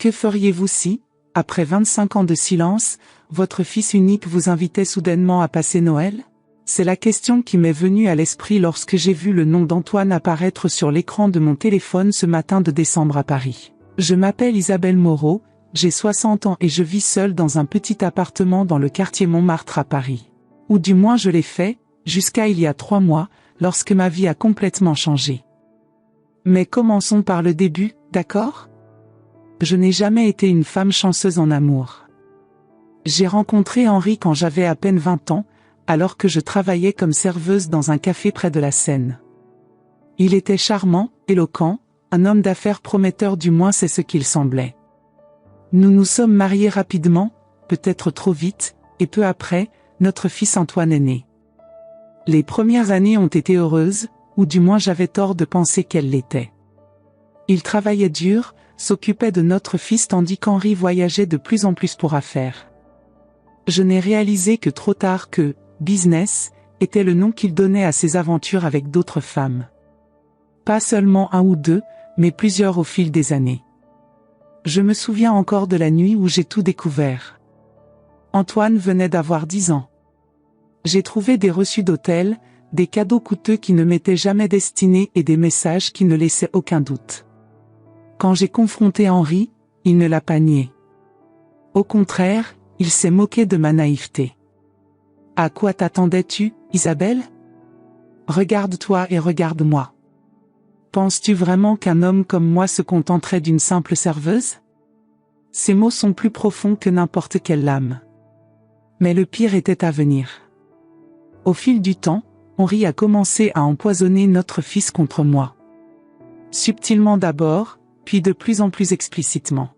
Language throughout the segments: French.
Que feriez-vous si, après 25 ans de silence, votre fils unique vous invitait soudainement à passer Noël? C'est la question qui m'est venue à l'esprit lorsque j'ai vu le nom d'Antoine apparaître sur l'écran de mon téléphone ce matin de décembre à Paris. Je m'appelle Isabelle Moreau, j'ai 60 ans et je vis seule dans un petit appartement dans le quartier Montmartre à Paris. Ou du moins je l'ai fait, jusqu'à il y a 3 mois, lorsque ma vie a complètement changé. Mais commençons par le début, d'accord? Je n'ai jamais été une femme chanceuse en amour. J'ai rencontré Henri quand j'avais à peine 20 ans, alors que je travaillais comme serveuse dans un café près de la Seine. Il était charmant, éloquent, un homme d'affaires prometteur, du moins c'est ce qu'il semblait. Nous nous sommes mariés rapidement, peut-être trop vite, et peu après, notre fils Antoine est né. Les premières années ont été heureuses, ou du moins j'avais tort de penser qu'elles l'étaient. Il travaillait dur, s'occupait de notre fils tandis qu'Henri voyageait de plus en plus pour affaires. Je n'ai réalisé que trop tard que « business » était le nom qu'il donnait à ses aventures avec d'autres femmes. Pas seulement un ou deux, mais plusieurs au fil des années. Je me souviens encore de la nuit où j'ai tout découvert. Antoine venait d'avoir 10 ans. J'ai trouvé des reçus d'hôtel, des cadeaux coûteux qui ne m'étaient jamais destinés et des messages qui ne laissaient aucun doute. Quand j'ai confronté Henri, il ne l'a pas nié. Au contraire, il s'est moqué de ma naïveté. « À quoi t'attendais-tu, Isabelle? Regarde-toi et regarde-moi. Penses-tu vraiment qu'un homme comme moi se contenterait d'une simple serveuse? » Ces mots sont plus profonds que n'importe quelle lame. Mais le pire était à venir. Au fil du temps, Henri a commencé à empoisonner notre fils contre moi. Subtilement d'abord, puis de plus en plus explicitement.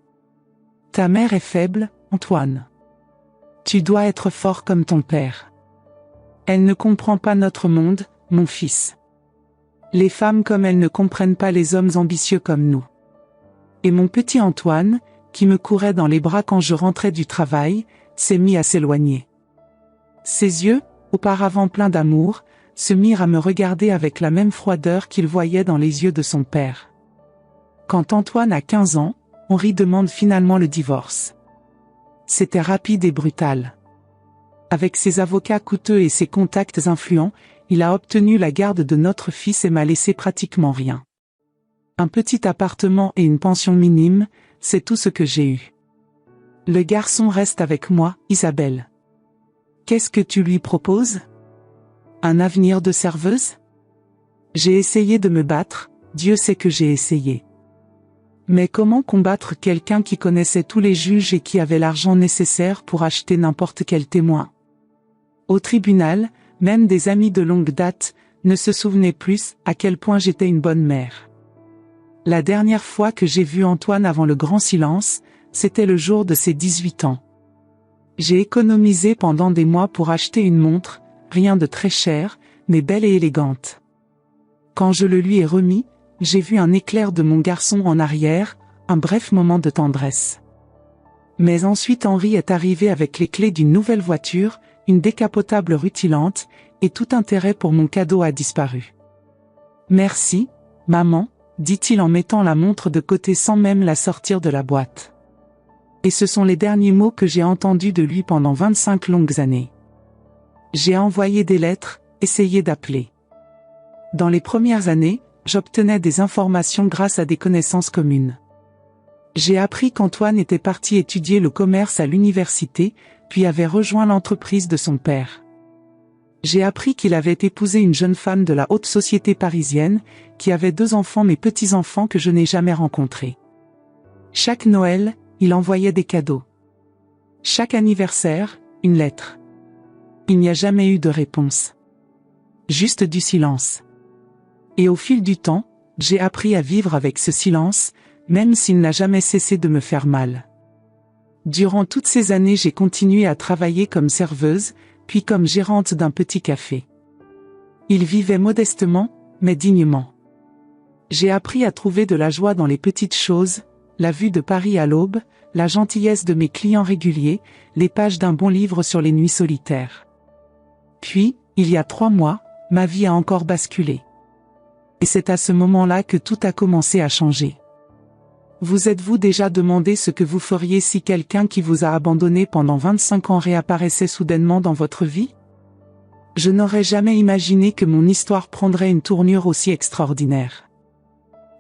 « Ta mère est faible, Antoine. Tu dois être fort comme ton père. Elle ne comprend pas notre monde, mon fils. Les femmes comme elle ne comprennent pas les hommes ambitieux comme nous. » Et mon petit Antoine, qui me courait dans les bras quand je rentrais du travail, s'est mis à s'éloigner. Ses yeux, auparavant pleins d'amour, se mirent à me regarder avec la même froideur qu'il voyait dans les yeux de son père. Quand Antoine a 15 ans, Henri demande finalement le divorce. C'était rapide et brutal. Avec ses avocats coûteux et ses contacts influents, il a obtenu la garde de notre fils et m'a laissé pratiquement rien. Un petit appartement et une pension minime, c'est tout ce que j'ai eu. Le garçon reste avec moi, Isabelle. Qu'est-ce que tu lui proposes? Un avenir de serveuse? J'ai essayé de me battre, Dieu sait que j'ai essayé. Mais comment combattre quelqu'un qui connaissait tous les juges et qui avait l'argent nécessaire pour acheter n'importe quel témoin? Au tribunal, même des amis de longue date ne se souvenaient plus à quel point j'étais une bonne mère. La dernière fois que j'ai vu Antoine avant le grand silence, c'était le jour de ses 18 ans. J'ai économisé pendant des mois pour acheter une montre, rien de très cher, mais belle et élégante. Quand je le lui ai remis, j'ai vu un éclair de mon garçon en arrière, un bref moment de tendresse. Mais ensuite Henri est arrivé avec les clés d'une nouvelle voiture, une décapotable rutilante, et tout intérêt pour mon cadeau a disparu. « Merci, maman », dit-il en mettant la montre de côté sans même la sortir de la boîte. Et ce sont les derniers mots que j'ai entendus de lui pendant 25 longues années. J'ai envoyé des lettres, essayé d'appeler. Dans les premières années, j'obtenais des informations grâce à des connaissances communes. J'ai appris qu'Antoine était parti étudier le commerce à l'université, puis avait rejoint l'entreprise de son père. J'ai appris qu'il avait épousé une jeune femme de la haute société parisienne, qui avait 2 enfants, mes petits-enfants que je n'ai jamais rencontrés. Chaque Noël, il envoyait des cadeaux. Chaque anniversaire, une lettre. Il n'y a jamais eu de réponse. Juste du silence. Et au fil du temps, j'ai appris à vivre avec ce silence, même s'il n'a jamais cessé de me faire mal. Durant toutes ces années, j'ai continué à travailler comme serveuse, puis comme gérante d'un petit café. Il vivait modestement, mais dignement. J'ai appris à trouver de la joie dans les petites choses, la vue de Paris à l'aube, la gentillesse de mes clients réguliers, les pages d'un bon livre sur les nuits solitaires. Puis, il y a 3 mois, ma vie a encore basculé. Et c'est à ce moment-là que tout a commencé à changer. Vous êtes-vous déjà demandé ce que vous feriez si quelqu'un qui vous a abandonné pendant 25 ans réapparaissait soudainement dans votre vie? Je n'aurais jamais imaginé que mon histoire prendrait une tournure aussi extraordinaire.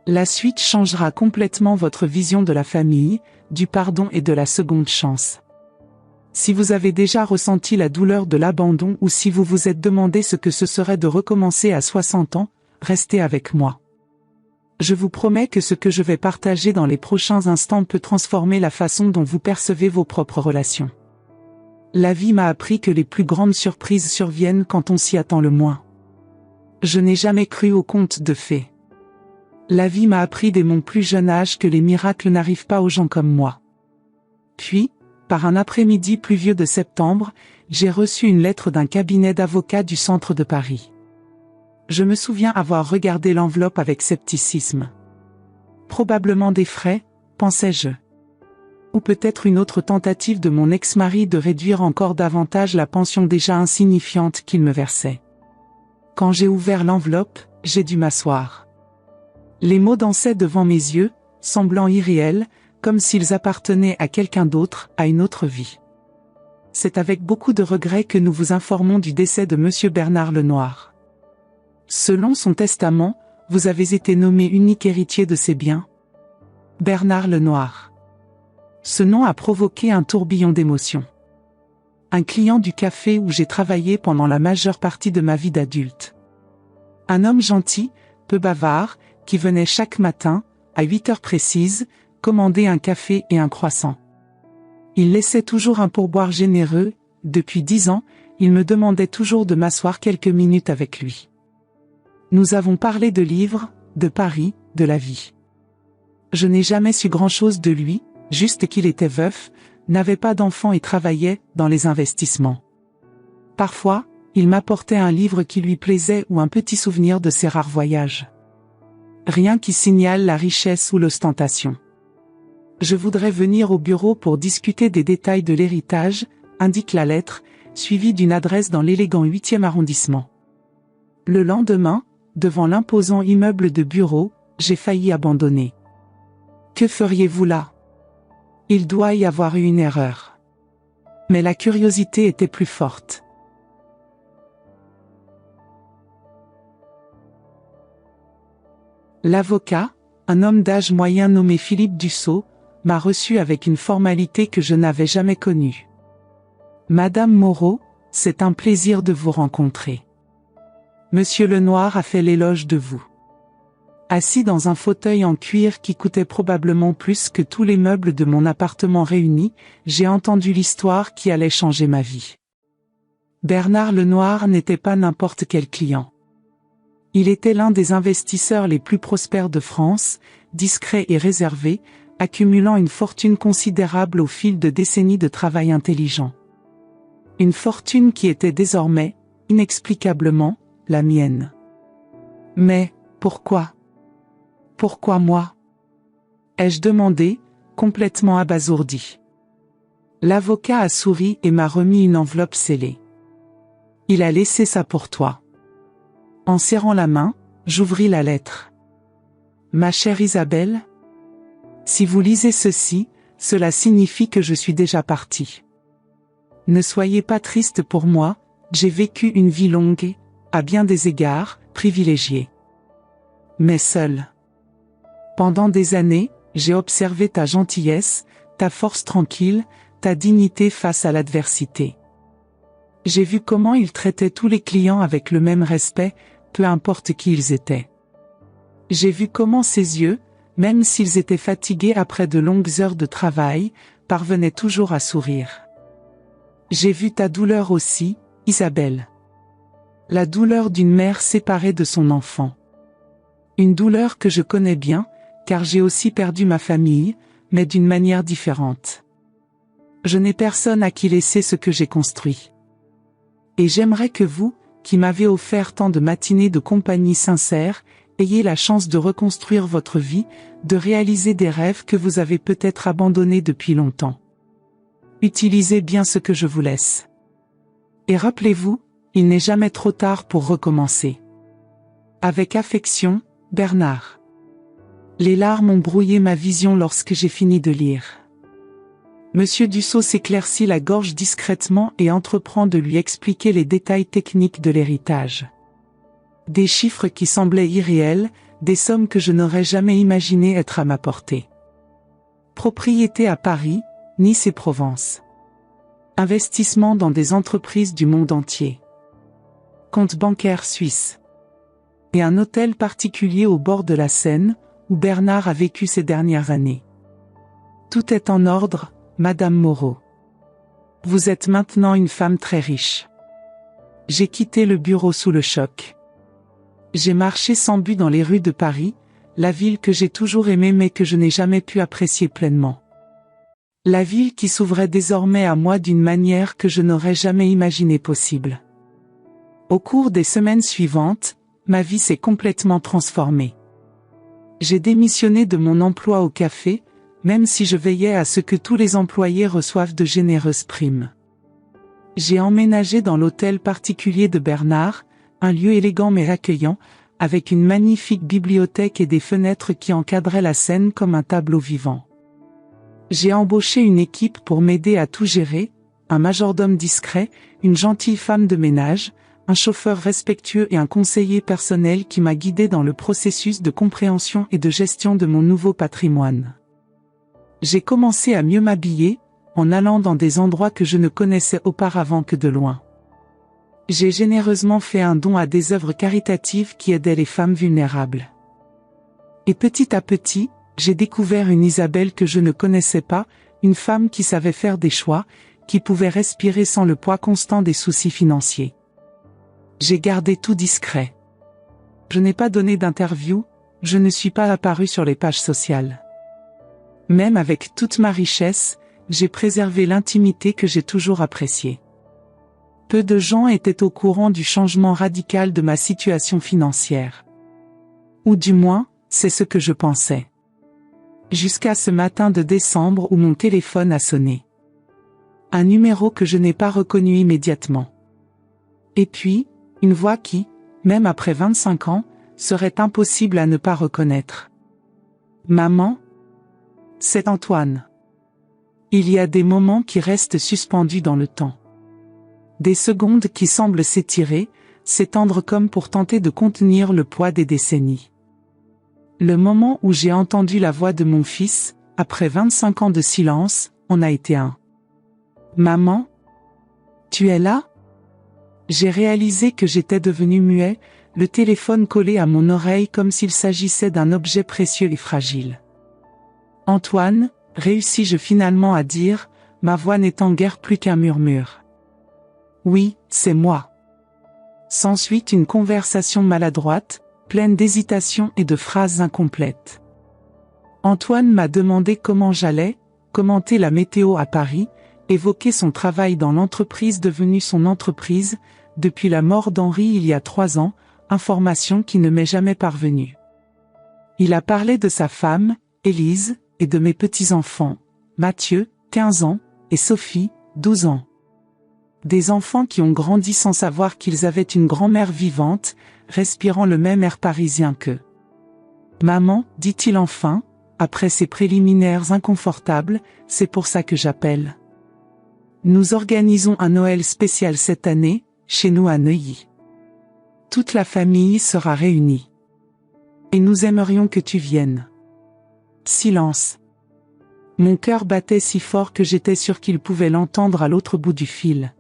La suite changera complètement votre vision de la famille, du pardon et de la seconde chance. Si vous avez déjà ressenti la douleur de l'abandon ou si vous vous êtes demandé ce que ce serait de recommencer à 60 ans, restez avec moi. Je vous promets que ce que je vais partager dans les prochains instants peut transformer la façon dont vous percevez vos propres relations. La vie m'a appris que les plus grandes surprises surviennent quand on s'y attend le moins. Je n'ai jamais cru aux contes de fées. La vie m'a appris dès mon plus jeune âge que les miracles n'arrivent pas aux gens comme moi. Puis, par un après-midi pluvieux de septembre, j'ai reçu une lettre d'un cabinet d'avocats du centre de Paris. Je me souviens avoir regardé l'enveloppe avec scepticisme. Probablement des frais, pensais-je. Ou peut-être une autre tentative de mon ex-mari de réduire encore davantage la pension déjà insignifiante qu'il me versait. Quand j'ai ouvert l'enveloppe, j'ai dû m'asseoir. Les mots dansaient devant mes yeux, semblant irréels, comme s'ils appartenaient à quelqu'un d'autre, à une autre vie. C'est avec beaucoup de regret que nous vous informons du décès de Monsieur Bernard Lenoir. Selon son testament, vous avez été nommé unique héritier de ses biens. Bernard Lenoir. Ce nom a provoqué un tourbillon d'émotions. Un client du café où j'ai travaillé pendant la majeure partie de ma vie d'adulte. Un homme gentil, peu bavard, qui venait chaque matin, à 8 heures précises, commander un café et un croissant. Il laissait toujours un pourboire généreux, depuis 10 ans, il me demandait toujours de m'asseoir quelques minutes avec lui. Nous avons parlé de livres, de Paris, de la vie. Je n'ai jamais su grand-chose de lui, juste qu'il était veuf, n'avait pas d'enfant et travaillait dans les investissements. Parfois, il m'apportait un livre qui lui plaisait ou un petit souvenir de ses rares voyages. Rien qui signale la richesse ou l'ostentation. Je voudrais venir au bureau pour discuter des détails de l'héritage, indique la lettre, suivie d'une adresse dans l'élégant 8e arrondissement. Le lendemain, devant l'imposant immeuble de bureaux, j'ai failli abandonner. Que feriez-vous là? Il doit y avoir eu une erreur. Mais la curiosité était plus forte. L'avocat, un homme d'âge moyen nommé Philippe Dussault, m'a reçu avec une formalité que je n'avais jamais connue. Madame Moreau, c'est un plaisir de vous rencontrer. Monsieur Lenoir a fait l'éloge de vous. Assis dans un fauteuil en cuir qui coûtait probablement plus que tous les meubles de mon appartement réunis, j'ai entendu l'histoire qui allait changer ma vie. Bernard Lenoir n'était pas n'importe quel client. Il était l'un des investisseurs les plus prospères de France, discret et réservé, accumulant une fortune considérable au fil de décennies de travail intelligent. Une fortune qui était désormais, inexplicablement, la mienne. Mais, pourquoi? Pourquoi moi? Ai-je demandé, complètement abasourdi. L'avocat a souri et m'a remis une enveloppe scellée. Il a laissé ça pour toi. En serrant la main, j'ouvris la lettre. Ma chère Isabelle, si vous lisez ceci, cela signifie que je suis déjà parti. Ne soyez pas triste pour moi, j'ai vécu une vie longue et, à bien des égards, privilégiée. Mais seule. Pendant des années, j'ai observé ta gentillesse, ta force tranquille, ta dignité face à l'adversité. J'ai vu comment il traitait tous les clients avec le même respect, peu importe qui ils étaient. J'ai vu comment ses yeux, même s'ils étaient fatigués après de longues heures de travail, parvenaient toujours à sourire. J'ai vu ta douleur aussi, Isabelle. La douleur d'une mère séparée de son enfant. Une douleur que je connais bien, car j'ai aussi perdu ma famille, mais d'une manière différente. Je n'ai personne à qui laisser ce que j'ai construit. Et j'aimerais que vous, qui m'avez offert tant de matinées de compagnie sincère, ayez la chance de reconstruire votre vie, de réaliser des rêves que vous avez peut-être abandonnés depuis longtemps. Utilisez bien ce que je vous laisse. Et rappelez-vous, il n'est jamais trop tard pour recommencer. Avec affection, Bernard. Les larmes ont brouillé ma vision lorsque j'ai fini de lire. Monsieur Dussault s'éclaircit la gorge discrètement et entreprend de lui expliquer les détails techniques de l'héritage. Des chiffres qui semblaient irréels, des sommes que je n'aurais jamais imaginé être à ma portée. Propriété à Paris, Nice et Provence. Investissement dans des entreprises du monde entier. Compte bancaire suisse. Et un hôtel particulier au bord de la Seine, où Bernard a vécu ces dernières années. Tout est en ordre, Madame Moreau. Vous êtes maintenant une femme très riche. J'ai quitté le bureau sous le choc. J'ai marché sans but dans les rues de Paris, la ville que j'ai toujours aimée mais que je n'ai jamais pu apprécier pleinement. La ville qui s'ouvrait désormais à moi d'une manière que je n'aurais jamais imaginé possible. Au cours des semaines suivantes, ma vie s'est complètement transformée. J'ai démissionné de mon emploi au café, même si je veillais à ce que tous les employés reçoivent de généreuses primes. J'ai emménagé dans l'hôtel particulier de Bernard, un lieu élégant mais accueillant, avec une magnifique bibliothèque et des fenêtres qui encadraient la scène comme un tableau vivant. J'ai embauché une équipe pour m'aider à tout gérer, un majordome discret, une gentille femme de ménage, un chauffeur respectueux et un conseiller personnel qui m'a guidé dans le processus de compréhension et de gestion de mon nouveau patrimoine. J'ai commencé à mieux m'habiller, en allant dans des endroits que je ne connaissais auparavant que de loin. J'ai généreusement fait un don à des œuvres caritatives qui aidaient les femmes vulnérables. Et petit à petit, j'ai découvert une Isabelle que je ne connaissais pas, une femme qui savait faire des choix, qui pouvait respirer sans le poids constant des soucis financiers. J'ai gardé tout discret. Je n'ai pas donné d'interview, je ne suis pas apparu sur les pages sociales. Même avec toute ma richesse, j'ai préservé l'intimité que j'ai toujours appréciée. Peu de gens étaient au courant du changement radical de ma situation financière. Ou du moins, c'est ce que je pensais. Jusqu'à ce matin de décembre où mon téléphone a sonné. Un numéro que je n'ai pas reconnu immédiatement. Et puis, une voix qui, même après 25 ans, serait impossible à ne pas reconnaître. Maman? C'est Antoine. Il y a des moments qui restent suspendus dans le temps. Des secondes qui semblent s'étirer, s'étendre comme pour tenter de contenir le poids des décennies. Le moment où j'ai entendu la voix de mon fils, après 25 ans de silence, en a été un. Maman? Tu es là? J'ai réalisé que j'étais devenu muet, le téléphone collé à mon oreille comme s'il s'agissait d'un objet précieux et fragile. Antoine, réussis-je finalement à dire, ma voix n'étant guère plus qu'un murmure. Oui, c'est moi. S'ensuit une conversation maladroite, pleine d'hésitation et de phrases incomplètes. Antoine m'a demandé comment j'allais, commenter la météo à Paris, évoquer son travail dans l'entreprise devenue son entreprise, depuis la mort d'Henri il y a 3 ans, information qui ne m'est jamais parvenue. Il a parlé de sa femme, Élise, et de mes petits-enfants, Mathieu, 15 ans, et Sophie, 12 ans. Des enfants qui ont grandi sans savoir qu'ils avaient une grand-mère vivante, respirant le même air parisien qu'eux. Maman, dit-il enfin, après ces préliminaires inconfortables, c'est pour ça que j'appelle. Nous organisons un Noël spécial cette année, chez nous à Neuilly. Toute la famille sera réunie. Et nous aimerions que tu viennes. Silence. Mon cœur battait si fort que j'étais sûr qu'il pouvait l'entendre à l'autre bout du fil.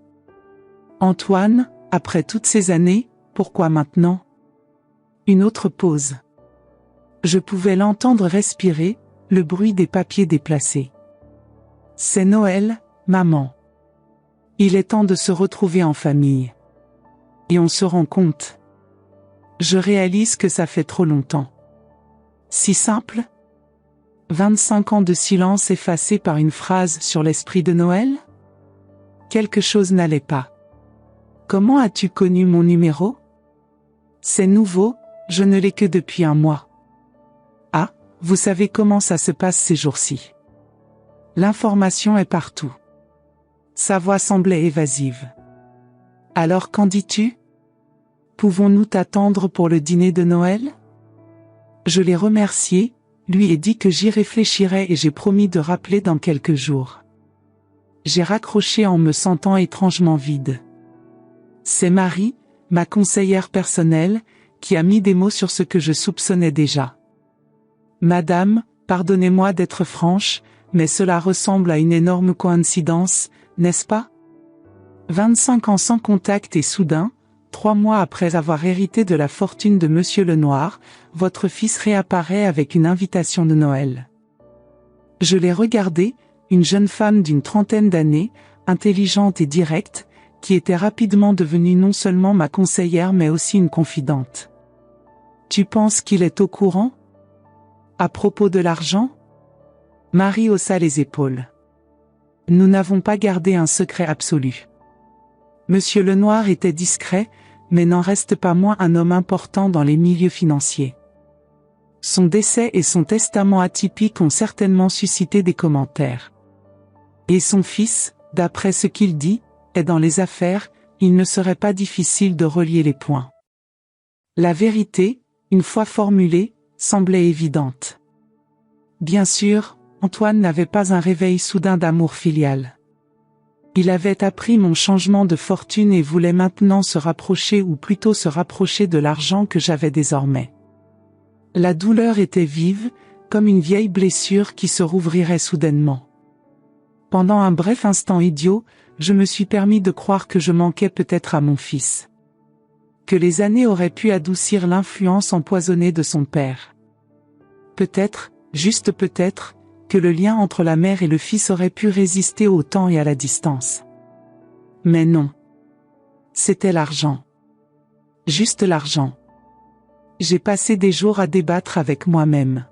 Antoine, après toutes ces années, pourquoi maintenant? Une autre pause. Je pouvais l'entendre respirer, le bruit des papiers déplacés. C'est Noël, maman. Il est temps de se retrouver en famille. Et on se rend compte. Je réalise que ça fait trop longtemps. Si simple? 25 ans de silence effacés par une phrase sur l'esprit de Noël? Quelque chose n'allait pas. Comment as-tu connu mon numéro? C'est nouveau, je ne l'ai que depuis 1 mois. Ah, vous savez comment ça se passe ces jours-ci. L'information est partout. Sa voix semblait évasive. Alors qu'en dis-tu? Pouvons-nous t'attendre pour le dîner de Noël? Je l'ai remercié, lui ai dit que j'y réfléchirais et j'ai promis de rappeler dans quelques jours. J'ai raccroché en me sentant étrangement vide. C'est Marie, ma conseillère personnelle, qui a mis des mots sur ce que je soupçonnais déjà. Madame, pardonnez-moi d'être franche, mais cela ressemble à une énorme coïncidence, n'est-ce pas? 25 ans sans contact et soudain, 3 mois après avoir hérité de la fortune de Monsieur Lenoir, votre fils réapparaît avec une invitation de Noël. Je l'ai regardée, une jeune femme d'une trentaine d'années, intelligente et directe, qui était rapidement devenue non seulement ma conseillère mais aussi une confidente. Tu penses qu'il est au courant? À propos de l'argent? Marie haussa les épaules. Nous n'avons pas gardé un secret absolu. Monsieur Lenoir était discret, mais n'en reste pas moins un homme important dans les milieux financiers. Son décès et son testament atypique ont certainement suscité des commentaires. Et son fils, d'après ce qu'il dit, est dans les affaires, il ne serait pas difficile de relier les points. La vérité, une fois formulée, semblait évidente. Bien sûr, Antoine n'avait pas un réveil soudain d'amour filial. Il avait appris mon changement de fortune et voulait maintenant se rapprocher ou plutôt se rapprocher de l'argent que j'avais désormais. La douleur était vive, comme une vieille blessure qui se rouvrirait soudainement. Pendant un bref instant idiot, je me suis permis de croire que je manquais peut-être à mon fils. Que les années auraient pu adoucir l'influence empoisonnée de son père. Peut-être, juste peut-être, que le lien entre la mère et le fils aurait pu résister au temps et à la distance. Mais non. C'était l'argent. Juste l'argent. J'ai passé des jours à débattre avec moi-même.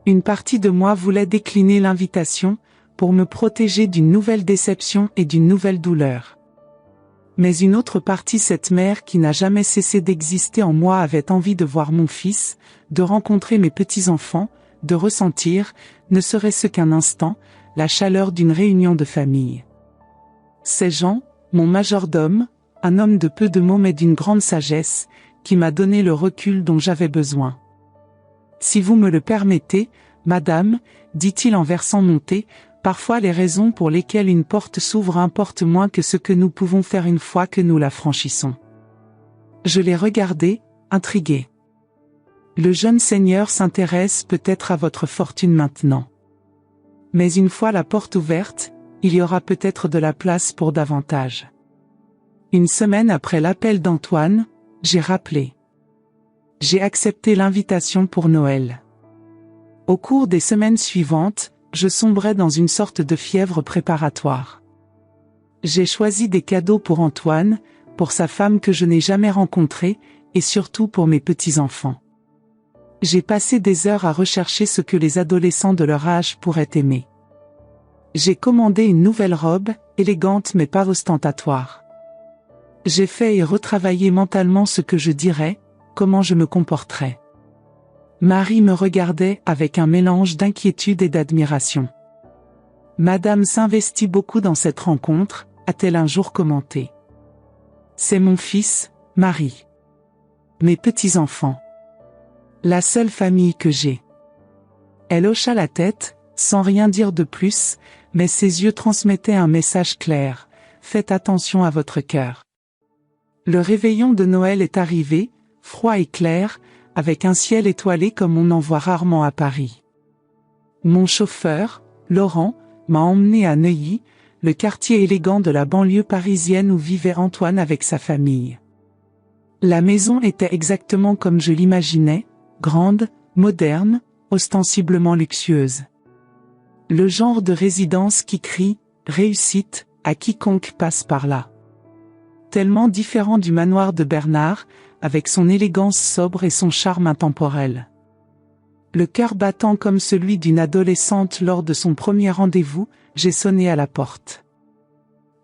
Une partie de moi voulait décliner l'invitation, pour me protéger d'une nouvelle déception et d'une nouvelle douleur. Mais une autre partie, cette mère qui n'a jamais cessé d'exister en moi, avait envie de voir mon fils, de rencontrer mes petits-enfants, de ressentir, ne serait-ce qu'un instant, la chaleur d'une réunion de famille. C'est Jean, mon majordome, un homme de peu de mots mais d'une grande sagesse, qui m'a donné le recul dont j'avais besoin. Si vous me le permettez, madame, dit-il en versant mon thé, parfois les raisons pour lesquelles une porte s'ouvre importent moins que ce que nous pouvons faire une fois que nous la franchissons. Je l'ai regardé, intrigué. Le jeune seigneur s'intéresse peut-être à votre fortune maintenant. Mais une fois la porte ouverte, il y aura peut-être de la place pour davantage. Une semaine après l'appel d'Antoine, j'ai rappelé. J'ai accepté l'invitation pour Noël. Au cours des semaines suivantes, je sombrais dans une sorte de fièvre préparatoire. J'ai choisi des cadeaux pour Antoine, pour sa femme que je n'ai jamais rencontrée, et surtout pour mes petits-enfants. J'ai passé des heures à rechercher ce que les adolescents de leur âge pourraient aimer. J'ai commandé une nouvelle robe, élégante mais pas ostentatoire. J'ai fait et retravaillé mentalement ce que je dirais, comment je me comporterais. Marie me regardait avec un mélange d'inquiétude et d'admiration. Madame s'investit beaucoup dans cette rencontre, a-t-elle un jour commenté. C'est mon fils, Marie. Mes petits-enfants. La seule famille que j'ai. Elle hocha la tête, sans rien dire de plus, mais ses yeux transmettaient un message clair. Faites attention à votre cœur. Le réveillon de Noël est arrivé, froid et clair, avec un ciel étoilé comme on en voit rarement à Paris. Mon chauffeur, Laurent, m'a emmené à Neuilly, le quartier élégant de la banlieue parisienne où vivait Antoine avec sa famille. La maison était exactement comme je l'imaginais, grande, moderne, ostensiblement luxueuse. Le genre de résidence qui crie « réussite » à quiconque passe par là. Tellement différent du manoir de Bernard, avec son élégance sobre et son charme intemporel. Le cœur battant comme celui d'une adolescente lors de son premier rendez-vous, j'ai sonné à la porte.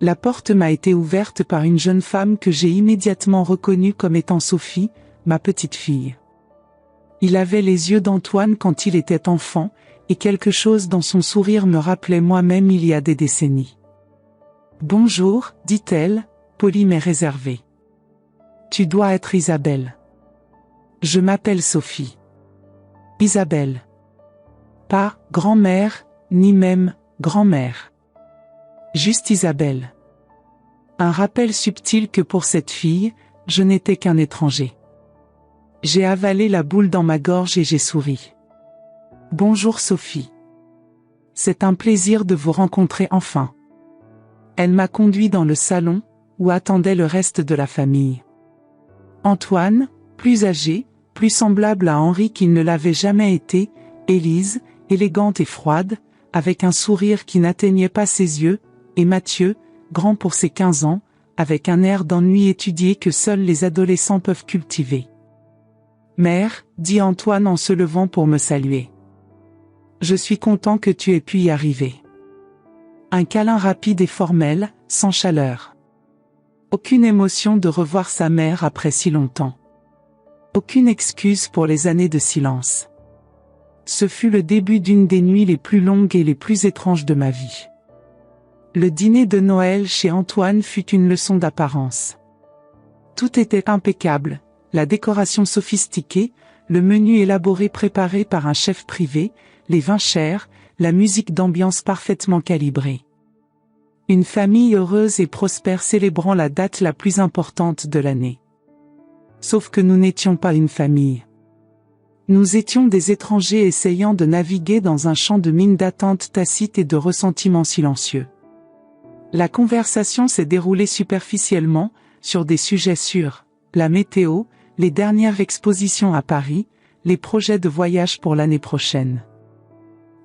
La porte m'a été ouverte par une jeune femme que j'ai immédiatement reconnue comme étant Sophie, ma petite fille. Il avait les yeux d'Antoine quand il était enfant, et quelque chose dans son sourire me rappelait moi-même il y a des décennies. « Bonjour », dit-elle, polie mais réservée. « Tu dois être Isabelle. »« Je m'appelle Sophie. »« Isabelle. » Pas grand-mère, ni même grand-mère. Juste Isabelle. Un rappel subtil que pour cette fille, je n'étais qu'un étranger. J'ai avalé la boule dans ma gorge et j'ai souri. Bonjour Sophie. C'est un plaisir de vous rencontrer enfin. Elle m'a conduit dans le salon, où attendait le reste de la famille. Antoine, plus âgé, plus semblable à Henri qu'il ne l'avait jamais été, Élise, élégante et froide, avec un sourire qui n'atteignait pas ses yeux, et Mathieu, grand pour ses 15 ans, avec un air d'ennui étudié que seuls les adolescents peuvent cultiver. « Mère, dit Antoine en se levant pour me saluer. Je suis content que tu aies pu y arriver. » Un câlin rapide et formel, sans chaleur. Aucune émotion de revoir sa mère après si longtemps. Aucune excuse pour les années de silence. Ce fut le début d'une des nuits les plus longues et les plus étranges de ma vie. Le dîner de Noël chez Antoine fut une leçon d'apparence. Tout était impeccable, la décoration sophistiquée, le menu élaboré préparé par un chef privé, les vins chers, la musique d'ambiance parfaitement calibrée. Une famille heureuse et prospère célébrant la date la plus importante de l'année. Sauf que nous n'étions pas une famille. Nous étions des étrangers essayant de naviguer dans un champ de mines d'attente tacite et de ressentiment silencieux. La conversation s'est déroulée superficiellement, sur des sujets sûrs, la météo, les dernières expositions à Paris, les projets de voyage pour l'année prochaine.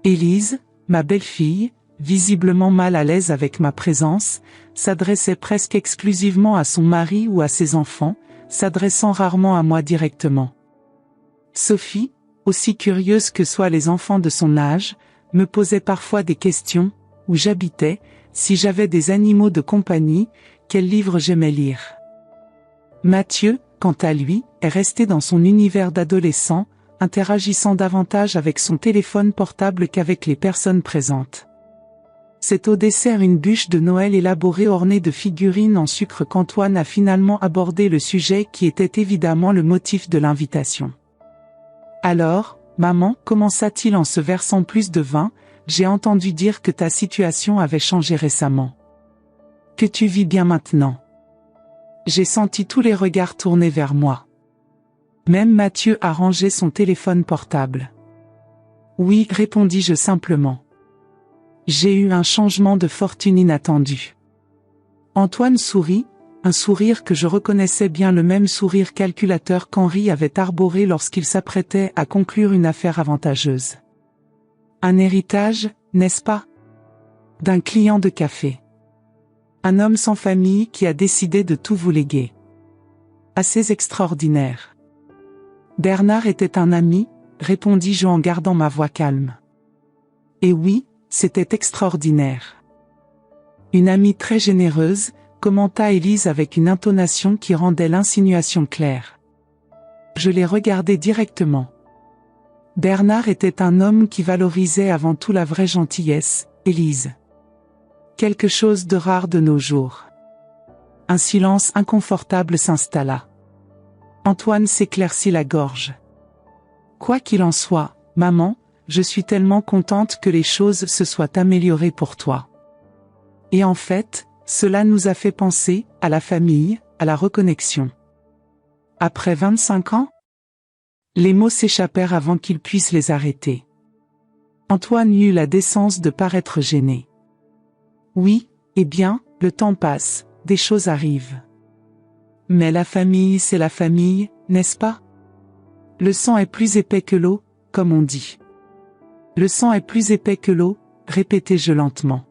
Élise, ma belle-fille, visiblement mal à l'aise avec ma présence, s'adressait presque exclusivement à son mari ou à ses enfants, s'adressant rarement à moi directement. Sophie, aussi curieuse que soient les enfants de son âge, me posait parfois des questions, où j'habitais, si j'avais des animaux de compagnie, quels livres j'aimais lire. Mathieu, quant à lui, est resté dans son univers d'adolescent, interagissant davantage avec son téléphone portable qu'avec les personnes présentes. C'est au dessert une bûche de Noël élaborée ornée de figurines en sucre qu'Antoine a finalement abordé le sujet qui était évidemment le motif de l'invitation. « Alors, maman, commença-t-il en se versant plus de vin, j'ai entendu dire que ta situation avait changé récemment. Que tu vis bien maintenant. » J'ai senti tous les regards tournés vers moi. Même Mathieu a rangé son téléphone portable. « Oui, répondis-je simplement. J'ai eu un changement de fortune inattendu. » Antoine sourit, un sourire que je reconnaissais bien, le même sourire calculateur qu'Henri avait arboré lorsqu'il s'apprêtait à conclure une affaire avantageuse. Un héritage, n'est-ce pas? D'un client de café. Un homme sans famille qui a décidé de tout vous léguer. Assez extraordinaire. Bernard était un ami, répondis-je en gardant ma voix calme. Et oui, c'était extraordinaire. Une amie très généreuse, commenta Élise avec une intonation qui rendait l'insinuation claire. Je l'ai regardé directement. Bernard était un homme qui valorisait avant tout la vraie gentillesse, Élise. Quelque chose de rare de nos jours. Un silence inconfortable s'installa. Antoine s'éclaircit la gorge. Quoi qu'il en soit, maman, je suis tellement contente que les choses se soient améliorées pour toi. Et en fait, cela nous a fait penser, à la famille, à la reconnexion. Après 25 ans? Les mots s'échappèrent avant qu'il puisse les arrêter. Antoine eut la décence de paraître gêné. Oui, eh bien, le temps passe, des choses arrivent. Mais la famille, c'est la famille, n'est-ce pas? Le sang est plus épais que l'eau, comme on dit. Le sang est plus épais que l'eau, répétai-je lentement.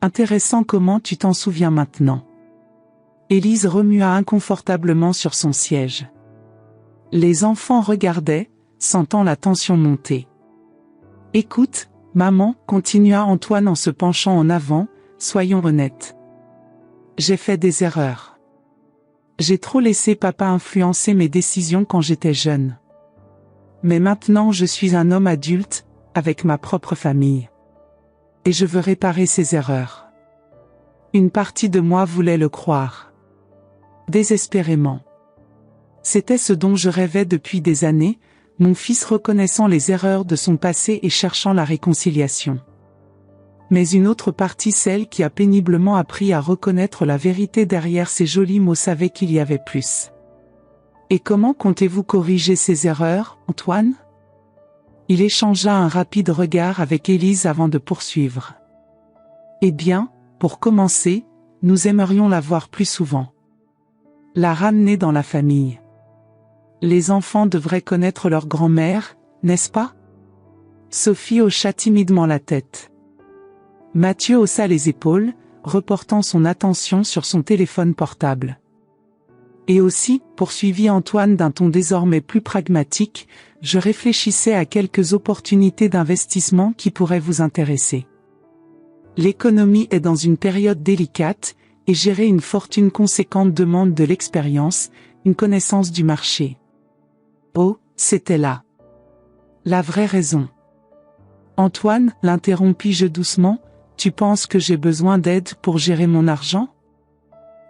Intéressant comment tu t'en souviens maintenant. Élise remua inconfortablement sur son siège. Les enfants regardaient, sentant la tension monter. Écoute, maman, continua Antoine en se penchant en avant, soyons honnêtes. J'ai fait des erreurs. J'ai trop laissé papa influencer mes décisions quand j'étais jeune. Mais maintenant je suis un homme adulte, avec ma propre famille. Et je veux réparer ces erreurs. Une partie de moi voulait le croire. Désespérément. C'était ce dont je rêvais depuis des années, mon fils reconnaissant les erreurs de son passé et cherchant la réconciliation. Mais une autre partie, celle qui a péniblement appris à reconnaître la vérité derrière ces jolis mots, savait qu'il y avait plus. Et comment comptez-vous corriger ces erreurs, Antoine ? Il échangea un rapide regard avec Élise avant de poursuivre. Eh bien, pour commencer, nous aimerions la voir plus souvent. La ramener dans la famille. Les enfants devraient connaître leur grand-mère, n'est-ce pas ? Sophie hocha timidement la tête. Mathieu haussa les épaules, reportant son attention sur son téléphone portable. Et aussi, poursuivit Antoine d'un ton désormais plus pragmatique, je réfléchissais à quelques opportunités d'investissement qui pourraient vous intéresser. L'économie est dans une période délicate, et gérer une fortune conséquente demande de l'expérience, une connaissance du marché. Oh, c'était là. La vraie raison. Antoine, l'interrompis-je doucement, tu penses que j'ai besoin d'aide pour gérer mon argent ?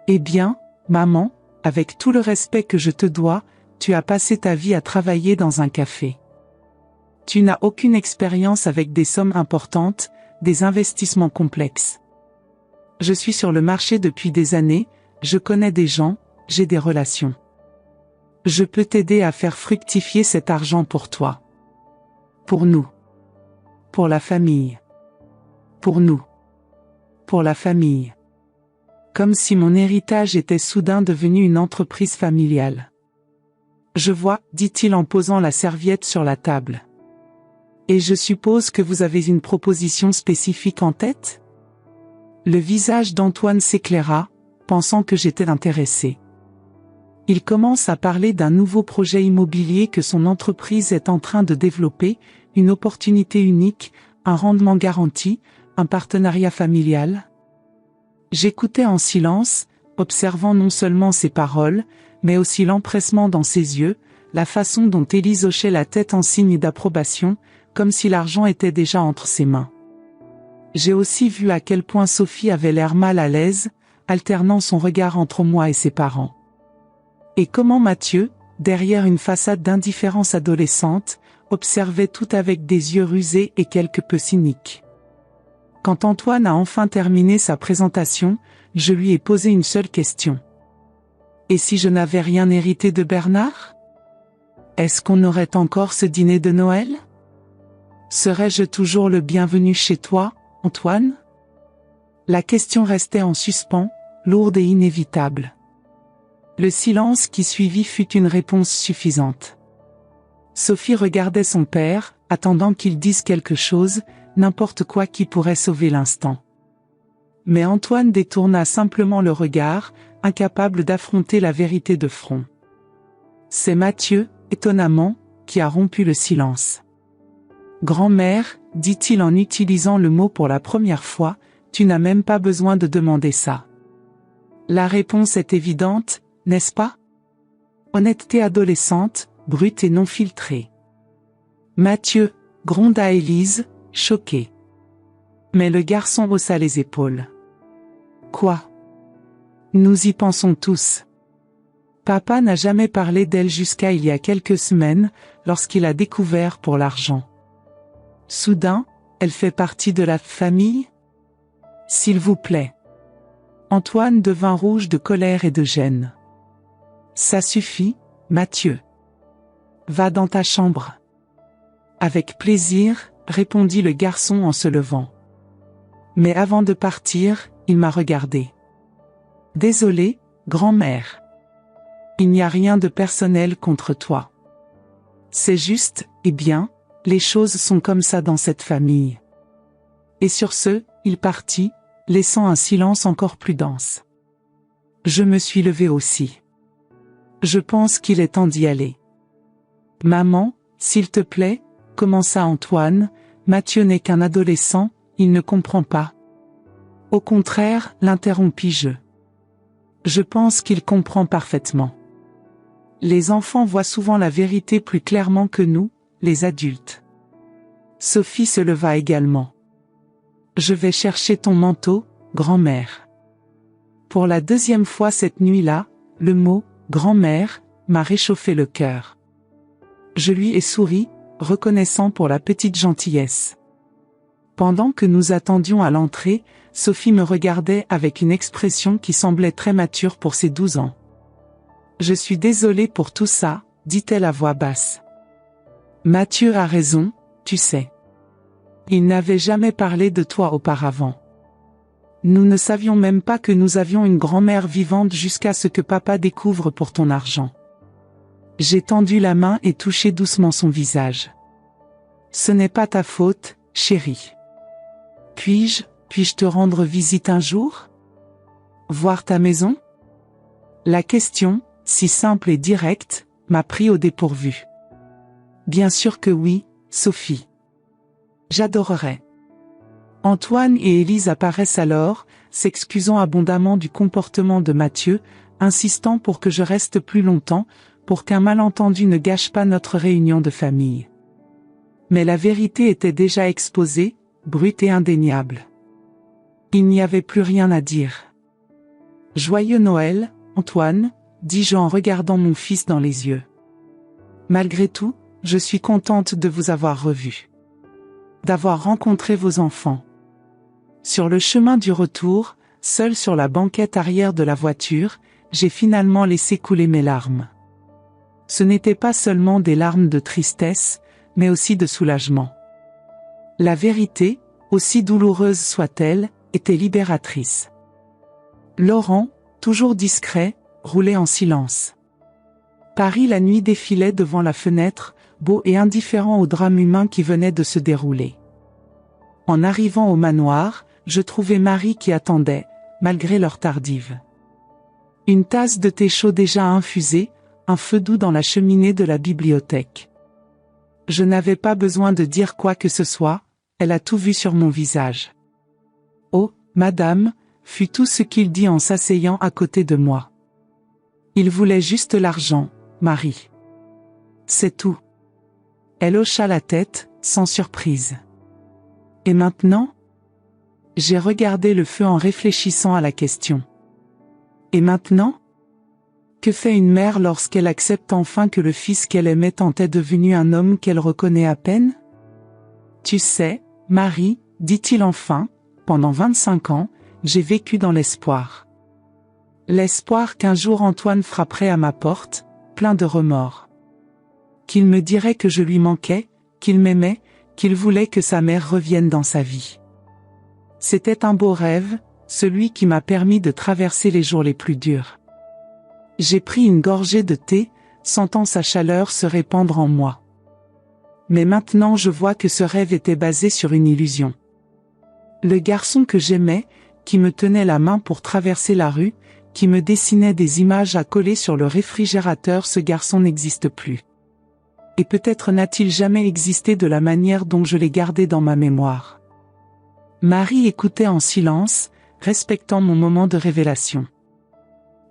Eh bien, maman, avec tout le respect que je te dois, tu as passé ta vie à travailler dans un café. Tu n'as aucune expérience avec des sommes importantes, des investissements complexes. Je suis sur le marché depuis des années, je connais des gens, j'ai des relations. Je peux t'aider à faire fructifier cet argent pour toi. Pour nous. Pour la famille. Pour nous. Pour la famille. Comme si mon héritage était soudain devenu une entreprise familiale. Je vois, dit-il en posant la serviette sur la table. Et je suppose que vous avez une proposition spécifique en tête ? Le visage d'Antoine s'éclaira, pensant que j'étais intéressé. Il commence à parler d'un nouveau projet immobilier que son entreprise est en train de développer, une opportunité unique, un rendement garanti, un partenariat familial. J'écoutais en silence, observant non seulement ses paroles, mais aussi l'empressement dans ses yeux, la façon dont Élise hochait la tête en signe d'approbation, comme si l'argent était déjà entre ses mains. J'ai aussi vu à quel point Sophie avait l'air mal à l'aise, alternant son regard entre moi et ses parents. Et comment Mathieu, derrière une façade d'indifférence adolescente, observait tout avec des yeux rusés et quelque peu cyniques. Quand Antoine a enfin terminé sa présentation, je lui ai posé une seule question. Et si je n'avais rien hérité de Bernard ? Est-ce qu'on aurait encore ce dîner de Noël ? Serais-je toujours le bienvenu chez toi, Antoine ? La question restait en suspens, lourde et inévitable. Le silence qui suivit fut une réponse suffisante. Sophie regardait son père, attendant qu'il dise quelque chose, n'importe quoi qui pourrait sauver l'instant. Mais Antoine détourna simplement le regard, incapable d'affronter la vérité de front. C'est Mathieu, étonnamment, qui a rompu le silence. « Grand-mère, dit-il en utilisant le mot pour la première fois, tu n'as même pas besoin de demander ça. La réponse est évidente, n'est-ce pas ? Honnêteté adolescente, brute et non filtrée. » Mathieu, gronda Élise, choquée. Mais le garçon haussa les épaules. Quoi ? Nous y pensons tous. Papa n'a jamais parlé d'elle jusqu'à il y a quelques semaines, lorsqu'il a découvert pour l'argent. Soudain, elle fait partie de la famille ? S'il vous plaît. Antoine devint rouge de colère et de gêne. Ça suffit, Mathieu. Va dans ta chambre. Avec plaisir, répondit le garçon en se levant. Mais avant de partir, il m'a regardé. Désolé, grand-mère. Il n'y a rien de personnel contre toi. C'est juste, eh bien, les choses sont comme ça dans cette famille. Et sur ce, il partit, laissant un silence encore plus dense. Je me suis levé aussi. Je pense qu'il est temps d'y aller. Maman, s'il te plaît, commença Antoine, Mathieu n'est qu'un adolescent, il ne comprend pas. Au contraire, l'interrompis-je. Je pense qu'il comprend parfaitement. Les enfants voient souvent la vérité plus clairement que nous, les adultes. Sophie se leva également. Je vais chercher ton manteau, grand-mère. Pour la deuxième fois cette nuit-là, le mot « grand-mère » m'a réchauffé le cœur. Je lui ai souri, reconnaissant pour la petite gentillesse. Pendant que nous attendions à l'entrée, Sophie me regardait avec une expression qui semblait très mature pour ses 12 ans. « Je suis désolée pour tout ça », dit-elle à voix basse. « Mathieu a raison, tu sais. Il n'avait jamais parlé de toi auparavant. Nous ne savions même pas que nous avions une grand-mère vivante jusqu'à ce que papa découvre pour ton argent. » J'ai tendu la main et touché doucement son visage. « Ce n'est pas ta faute, chérie. Puis-je te rendre visite un jour? Voir ta maison ?» La question, si simple et directe, m'a pris au dépourvu. « Bien sûr que oui, Sophie. J'adorerais. » Antoine et Élise apparaissent alors, s'excusant abondamment du comportement de Mathieu, insistant pour que je reste plus longtemps, pour qu'un malentendu ne gâche pas notre réunion de famille. Mais la vérité était déjà exposée, brute et indéniable. Il n'y avait plus rien à dire. « Joyeux Noël, Antoine », dis-je en regardant mon fils dans les yeux. « Malgré tout, je suis contente de vous avoir revu. D'avoir rencontré vos enfants. » Sur le chemin du retour, seul sur la banquette arrière de la voiture, j'ai finalement laissé couler mes larmes. Ce n'étaient pas seulement des larmes de tristesse, mais aussi de soulagement. La vérité, aussi douloureuse soit-elle, était libératrice. Laurent, toujours discret, roulait en silence. Paris la nuit défilait devant la fenêtre, beau et indifférent au drame humain qui venait de se dérouler. En arrivant au manoir, je trouvai Marie qui attendait, malgré l'heure tardive. Une tasse de thé chaud déjà infusée, un feu doux dans la cheminée de la bibliothèque. Je n'avais pas besoin de dire quoi que ce soit, elle a tout vu sur mon visage. « Oh, madame », fut tout ce qu'il dit en s'asseyant à côté de moi. Il voulait juste l'argent, Marie. C'est tout. Elle hocha la tête, sans surprise. Et maintenant? J'ai regardé le feu en réfléchissant à la question. Et maintenant? Que fait une mère lorsqu'elle accepte enfin que le fils qu'elle aimait tant est devenu un homme qu'elle reconnaît à peine? Tu sais, Marie, dit-il enfin, pendant 25 ans, j'ai vécu dans l'espoir. L'espoir qu'un jour Antoine frapperait à ma porte, plein de remords. Qu'il me dirait que je lui manquais, qu'il m'aimait, qu'il voulait que sa mère revienne dans sa vie. C'était un beau rêve, celui qui m'a permis de traverser les jours les plus durs. J'ai pris une gorgée de thé, sentant sa chaleur se répandre en moi. Mais maintenant je vois que ce rêve était basé sur une illusion. Le garçon que j'aimais, qui me tenait la main pour traverser la rue, qui me dessinait des images à coller sur le réfrigérateur, ce garçon n'existe plus. Et peut-être n'a-t-il jamais existé de la manière dont je l'ai gardé dans ma mémoire. Marie écoutait en silence, respectant mon moment de révélation.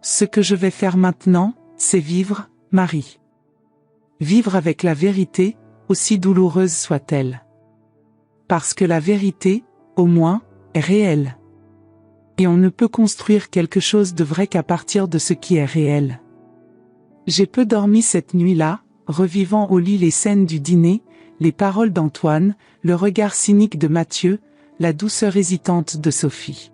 Ce que je vais faire maintenant, c'est vivre, Marie. Vivre avec la vérité, aussi douloureuse soit-elle. Parce que la vérité, au moins, est réelle. Et on ne peut construire quelque chose de vrai qu'à partir de ce qui est réel. J'ai peu dormi cette nuit-là, revivant au lit les scènes du dîner, les paroles d'Antoine, le regard cynique de Mathieu, la douceur hésitante de Sophie.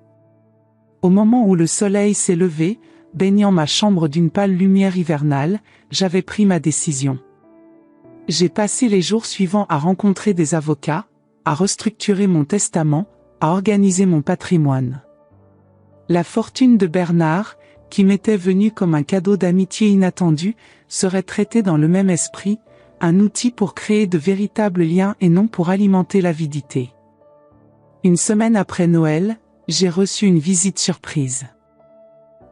Au moment où le soleil s'est levé, baignant ma chambre d'une pâle lumière hivernale, j'avais pris ma décision. J'ai passé les jours suivants à rencontrer des avocats, à restructurer mon testament, à organiser mon patrimoine. La fortune de Bernard, qui m'était venue comme un cadeau d'amitié inattendu, serait traitée dans le même esprit, un outil pour créer de véritables liens et non pour alimenter l'avidité. Une semaine après Noël, j'ai reçu une visite surprise.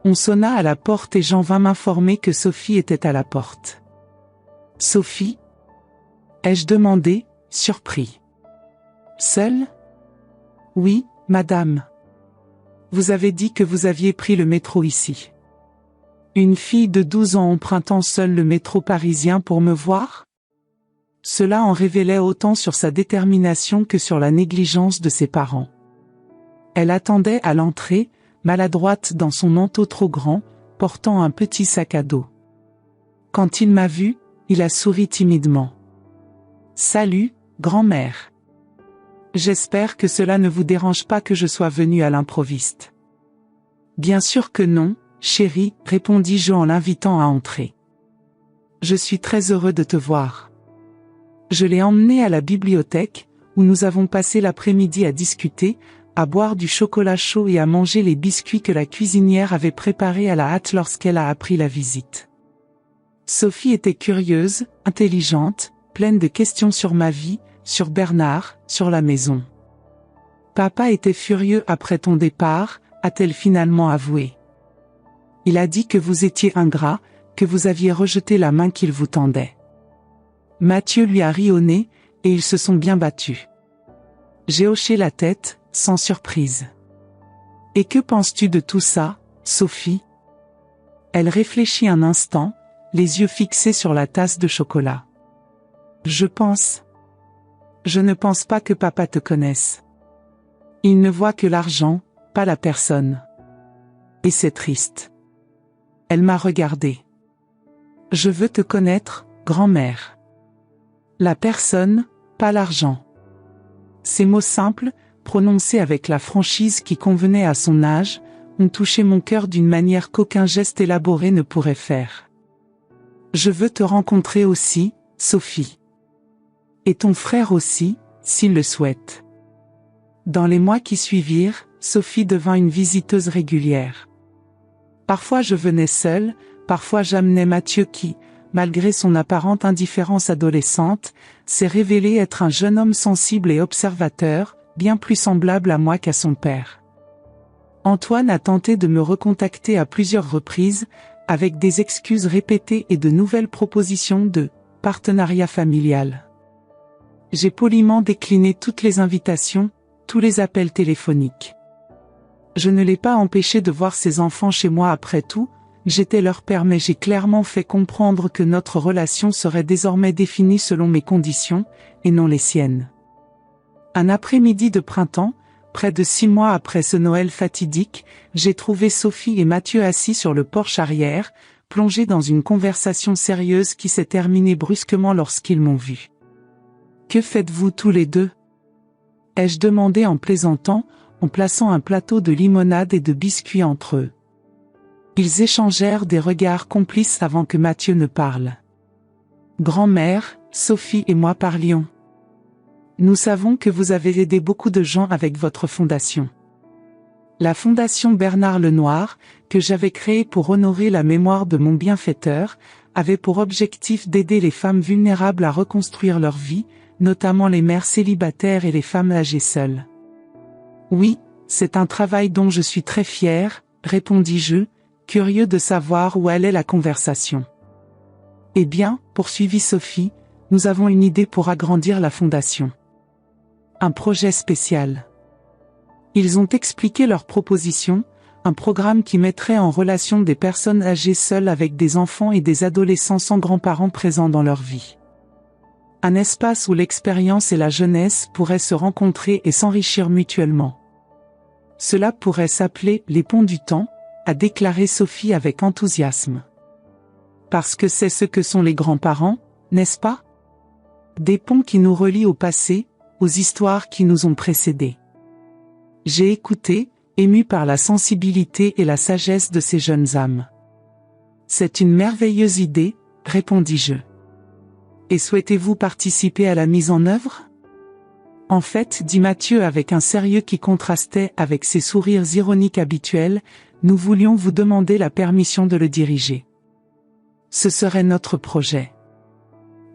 On sonna à la porte et j'en vins m'informer que Sophie était à la porte. « Sophie ?» ai-je demandé, surpris. « Seule ? » ?»« Oui, madame. Vous avez dit que vous aviez pris le métro ici. Une fille de 12 ans empruntant seule le métro parisien pour me voir ? » Cela en révélait autant sur sa détermination que sur la négligence de ses parents. Elle attendait à l'entrée, maladroite dans son manteau trop grand, portant un petit sac à dos. Quand il m'a vue, il a souri timidement. Salut, grand-mère. J'espère que cela ne vous dérange pas que je sois venu à l'improviste. Bien sûr que non, chérie, répondis-je en l'invitant à entrer. Je suis très heureux de te voir. Je l'ai emmené à la bibliothèque, où nous avons passé l'après-midi à discuter, à boire du chocolat chaud et à manger les biscuits que la cuisinière avait préparés à la hâte lorsqu'elle a appris la visite. Sophie était curieuse, intelligente, pleine de questions sur ma vie, sur Bernard, sur la maison. Papa était furieux après ton départ, a-t-elle finalement avoué. Il a dit que vous étiez ingrat, que vous aviez rejeté la main qu'il vous tendait. Mathieu lui a ri au nez, et ils se sont bien battus. J'ai hoché la tête, sans surprise. Et que penses-tu de tout ça, Sophie? Elle réfléchit un instant, les yeux fixés sur la tasse de chocolat. Je ne pense pas que papa te connaisse. Il ne voit que l'argent, pas la personne. Et c'est triste. Elle m'a regardé. Je veux te connaître, grand-mère. La personne, pas l'argent. Ces mots simples, prononcés avec la franchise qui convenait à son âge, ont touché mon cœur d'une manière qu'aucun geste élaboré ne pourrait faire. Je veux te rencontrer aussi, Sophie. Et ton frère aussi, s'il le souhaite. Dans les mois qui suivirent, Sophie devint une visiteuse régulière. Parfois je venais seule, parfois j'amenais Mathieu qui, malgré son apparente indifférence adolescente, s'est révélé être un jeune homme sensible et observateur, bien plus semblable à moi qu'à son père. Antoine a tenté de me recontacter à plusieurs reprises, avec des excuses répétées et de nouvelles propositions de partenariat familial. J'ai poliment décliné toutes les invitations, tous les appels téléphoniques. Je ne l'ai pas empêché de voir ses enfants chez moi après tout, j'étais leur père mais j'ai clairement fait comprendre que notre relation serait désormais définie selon mes conditions, et non les siennes. Un après-midi de printemps, près de 6 mois après ce Noël fatidique, j'ai trouvé Sophie et Mathieu assis sur le porche arrière, plongés dans une conversation sérieuse qui s'est terminée brusquement lorsqu'ils m'ont vu. « Que faites-vous tous les deux » ai-je demandé en plaisantant, en plaçant un plateau de limonade et de biscuits entre eux. Ils échangèrent des regards complices avant que Mathieu ne parle. Grand-mère, Sophie et moi parlions. Nous savons que vous avez aidé beaucoup de gens avec votre fondation. La fondation Bernard Lenoir, que j'avais créée pour honorer la mémoire de mon bienfaiteur, avait pour objectif d'aider les femmes vulnérables à reconstruire leur vie, notamment les mères célibataires et les femmes âgées seules. Oui, c'est un travail dont je suis très fier, répondis-je, curieux de savoir où allait la conversation. Eh bien, poursuivit Sophie, nous avons une idée pour agrandir la fondation. Un projet spécial. Ils ont expliqué leur proposition, un programme qui mettrait en relation des personnes âgées seules avec des enfants et des adolescents sans grands-parents présents dans leur vie. Un espace où l'expérience et la jeunesse pourraient se rencontrer et s'enrichir mutuellement. Cela pourrait s'appeler « Les ponts du temps », a déclaré Sophie avec enthousiasme. Parce que c'est ce que sont les grands-parents, n'est-ce pas? Des ponts qui nous relient au passé, aux histoires qui nous ont précédés. J'ai écouté, ému par la sensibilité et la sagesse de ces jeunes âmes. C'est une merveilleuse idée, répondis-je. Et souhaitez-vous participer à la mise en œuvre? En fait, dit Mathieu avec un sérieux qui contrastait avec ses sourires ironiques habituels, nous voulions vous demander la permission de le diriger. Ce serait notre projet.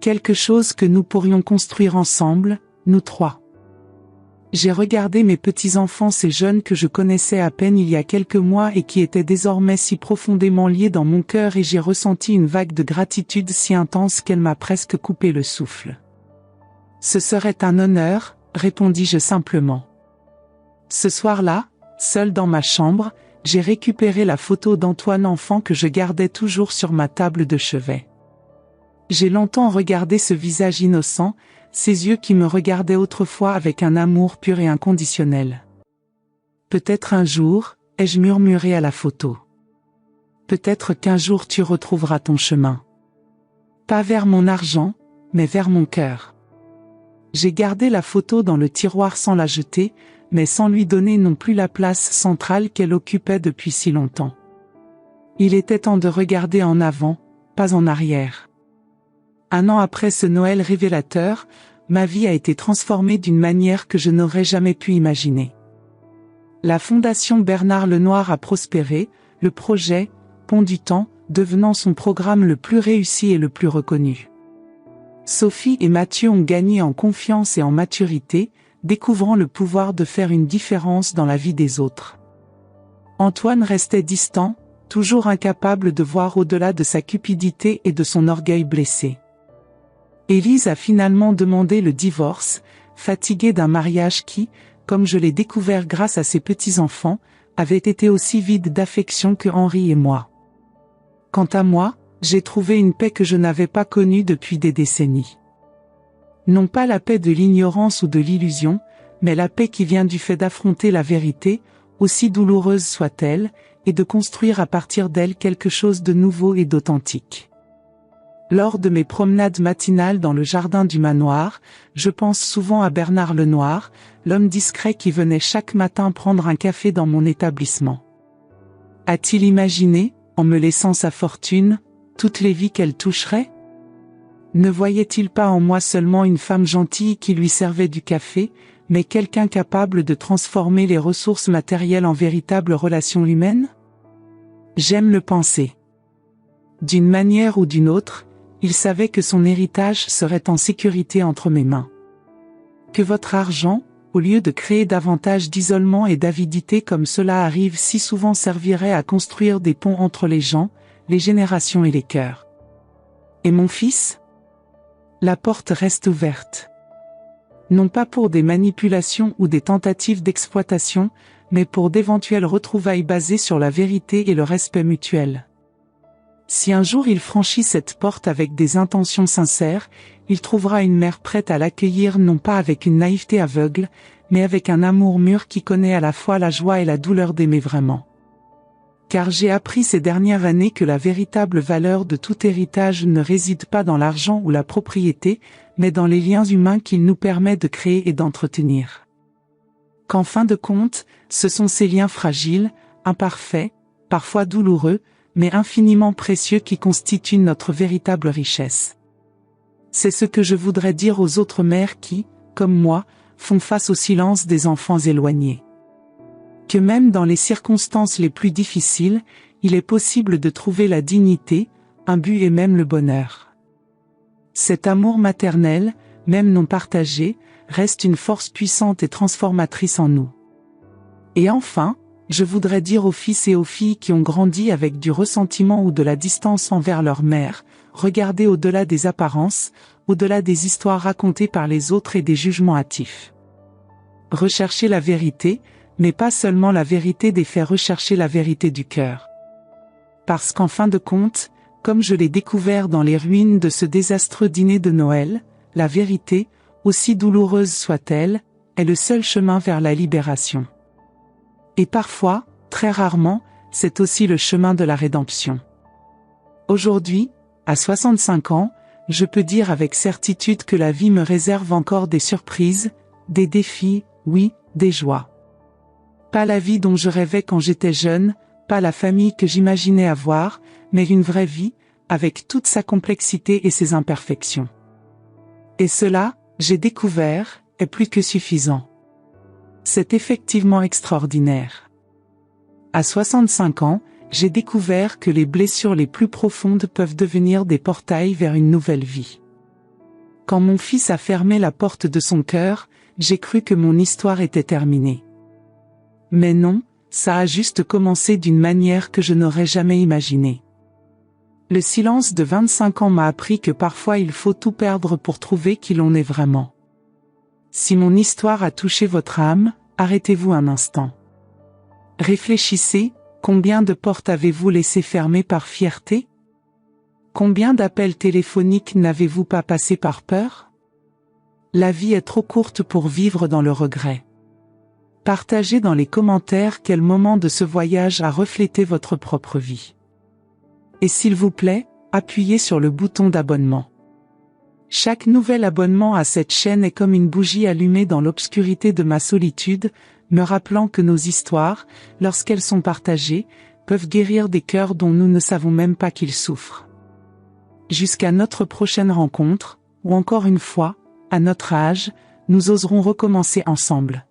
Quelque chose que nous pourrions construire ensemble, nous trois. J'ai regardé mes petits-enfants, ces jeunes que je connaissais à peine il y a quelques mois et qui étaient désormais si profondément liés dans mon cœur et j'ai ressenti une vague de gratitude si intense qu'elle m'a presque coupé le souffle. Ce serait un honneur, répondis-je simplement. Ce soir-là, seul dans ma chambre, j'ai récupéré la photo d'Antoine enfant que je gardais toujours sur ma table de chevet. J'ai longtemps regardé ce visage innocent, ces yeux qui me regardaient autrefois avec un amour pur et inconditionnel. Peut-être un jour, ai-je murmuré à la photo. Peut-être qu'un jour tu retrouveras ton chemin. Pas vers mon argent, mais vers mon cœur. J'ai gardé la photo dans le tiroir sans la jeter, mais sans lui donner non plus la place centrale qu'elle occupait depuis si longtemps. Il était temps de regarder en avant, pas en arrière. 1 an après ce Noël révélateur, ma vie a été transformée d'une manière que je n'aurais jamais pu imaginer. La Fondation Bernard Lenoir a prospéré, le projet, Pont du Temps, devenant son programme le plus réussi et le plus reconnu. Sophie et Mathieu ont gagné en confiance et en maturité, découvrant le pouvoir de faire une différence dans la vie des autres. Antoine restait distant, toujours incapable de voir au-delà de sa cupidité et de son orgueil blessé. Élise a finalement demandé le divorce, fatiguée d'un mariage qui, comme je l'ai découvert grâce à ses petits-enfants, avait été aussi vide d'affection que Henri et moi. Quant à moi, j'ai trouvé une paix que je n'avais pas connue depuis des décennies. Non pas la paix de l'ignorance ou de l'illusion, mais la paix qui vient du fait d'affronter la vérité, aussi douloureuse soit-elle, et de construire à partir d'elle quelque chose de nouveau et d'authentique. Lors de mes promenades matinales dans le jardin du manoir, je pense souvent à Bernard Lenoir, l'homme discret qui venait chaque matin prendre un café dans mon établissement. A-t-il imaginé, en me laissant sa fortune, toutes les vies qu'elle toucherait? Ne voyait-il pas en moi seulement une femme gentille qui lui servait du café, mais quelqu'un capable de transformer les ressources matérielles en véritables relations humaines? J'aime le penser. D'une manière ou d'une autre, il savait que son héritage serait en sécurité entre mes mains. Que votre argent, au lieu de créer davantage d'isolement et d'avidité comme cela arrive si souvent, servirait à construire des ponts entre les gens, les générations et les cœurs. Et mon fils? La porte reste ouverte. Non pas pour des manipulations ou des tentatives d'exploitation, mais pour d'éventuelles retrouvailles basées sur la vérité et le respect mutuel. Si un jour il franchit cette porte avec des intentions sincères, il trouvera une mère prête à l'accueillir non pas avec une naïveté aveugle, mais avec un amour mûr qui connaît à la fois la joie et la douleur d'aimer vraiment. Car j'ai appris ces dernières années que la véritable valeur de tout héritage ne réside pas dans l'argent ou la propriété, mais dans les liens humains qu'il nous permet de créer et d'entretenir. Qu'en fin de compte, ce sont ces liens fragiles, imparfaits, parfois douloureux, mais infiniment précieux qui constituent notre véritable richesse. C'est ce que je voudrais dire aux autres mères qui, comme moi, font face au silence des enfants éloignés. Que même dans les circonstances les plus difficiles, il est possible de trouver la dignité, un but et même le bonheur. Cet amour maternel, même non partagé, reste une force puissante et transformatrice en nous. Et enfin, je voudrais dire aux fils et aux filles qui ont grandi avec du ressentiment ou de la distance envers leur mère, regardez au-delà des apparences, au-delà des histoires racontées par les autres et des jugements hâtifs. Recherchez la vérité, mais pas seulement la vérité des faits, rechercher la vérité du cœur. Parce qu'en fin de compte, comme je l'ai découvert dans les ruines de ce désastreux dîner de Noël, la vérité, aussi douloureuse soit-elle, est le seul chemin vers la libération. Et parfois, très rarement, c'est aussi le chemin de la rédemption. Aujourd'hui, à 65 ans, je peux dire avec certitude que la vie me réserve encore des surprises, des défis, oui, des joies. Pas la vie dont je rêvais quand j'étais jeune, pas la famille que j'imaginais avoir, mais une vraie vie, avec toute sa complexité et ses imperfections. Et cela, j'ai découvert, est plus que suffisant. C'est effectivement extraordinaire. À 65 ans, j'ai découvert que les blessures les plus profondes peuvent devenir des portails vers une nouvelle vie. Quand mon fils a fermé la porte de son cœur, j'ai cru que mon histoire était terminée. Mais non, ça a juste commencé d'une manière que je n'aurais jamais imaginée. Le silence de 25 ans m'a appris que parfois il faut tout perdre pour trouver qui l'on est vraiment. Si mon histoire a touché votre âme, arrêtez-vous un instant. Réfléchissez, combien de portes avez-vous laissé fermer par fierté? Combien d'appels téléphoniques n'avez-vous pas passés par peur? La vie est trop courte pour vivre dans le regret. Partagez dans les commentaires quel moment de ce voyage a reflété votre propre vie. Et s'il vous plaît, appuyez sur le bouton d'abonnement. Chaque nouvel abonnement à cette chaîne est comme une bougie allumée dans l'obscurité de ma solitude, me rappelant que nos histoires, lorsqu'elles sont partagées, peuvent guérir des cœurs dont nous ne savons même pas qu'ils souffrent. Jusqu'à notre prochaine rencontre, ou encore une fois, à notre âge, nous oserons recommencer ensemble.